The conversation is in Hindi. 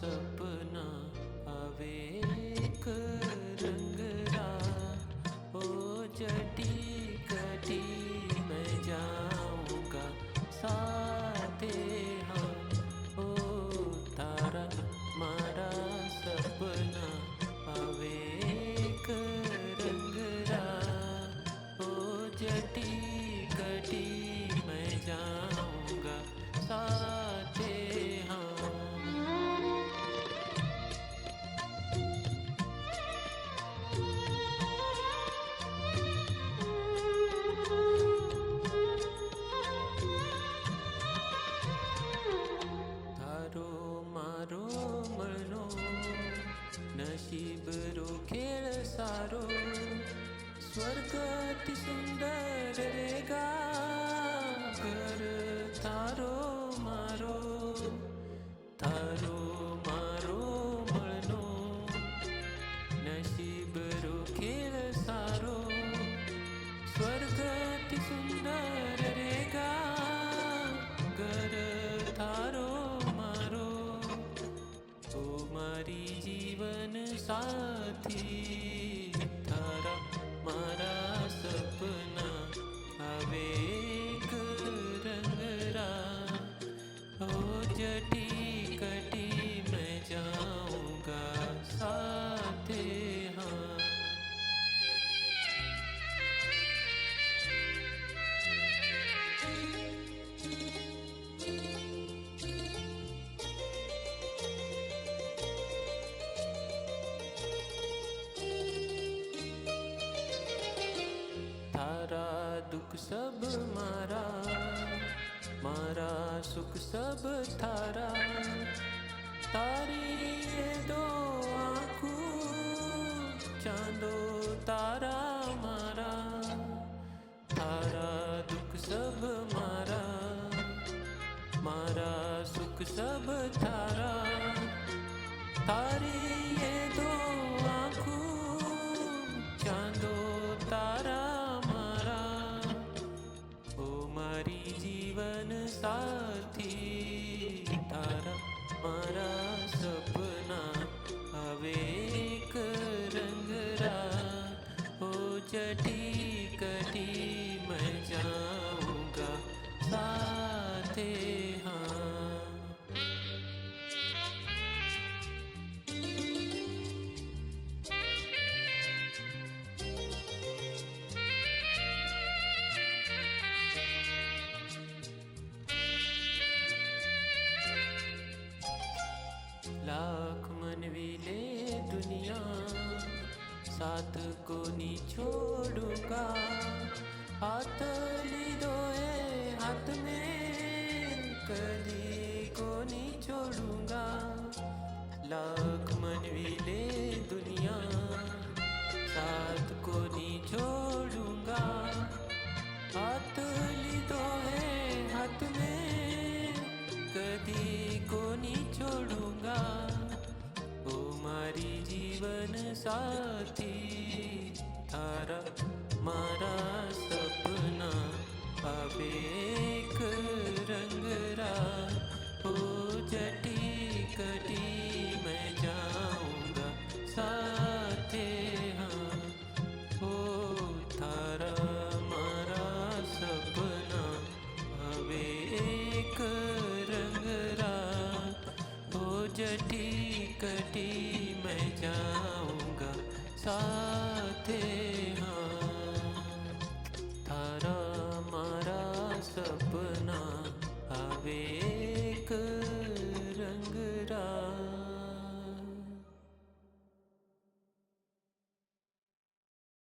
सपना आवे एक रंगरा। ओ जटी कटी मैं जाऊंगा साथे हाँ। ओ तारा मारा सपना आवे एक रंगरा। ओ जटी कटी मैं जाऊंगा साथे हाँ। તારો મારો મળનો નસીબરો ખેલ સારો। સ્વર્ગથી સુંદર રેગા ઘર તારો મારો। તારો મારો મળનો નસીબરો ખેલ સારો। સ્વર્ગથી સુંદર રેગા ઘર તારો મારો। ઓ મારી જીવન સાથી તારા મારા સપના આવે એક રંગરા। ओ जटी कटी मैं जाऊंगा साथे हाँ। थारा दुख सब मारा मारा सुख सब थारा। तारी ये दो आँखों चांदो तारा मारा। थारा दुख सब मारा मारा सुख सब थारा। तारी ये दो आँखों चांदो तारा मारा। ओ मारी जीवन साथी तारा मारा सपना आवे एक रंगरा। ओ जटी कटी मैं जाऊंगा साथे हाँ। लाख मनवी ले दुनिया साथ को नहीं छोड़ूंगा। हाथ लीधो है हाथ में कदी को नहीं छोड़ूंगा। लाख मनवी ले दुनिया साथ को नहीं छोड़ूंगा। हाथ लीधो है हाथ में कदी को नहीं छोड़ूंगा। ओ मारी जीवन साथी तारा मारा सपना आवे एक रंगरा। ओ जटी कटी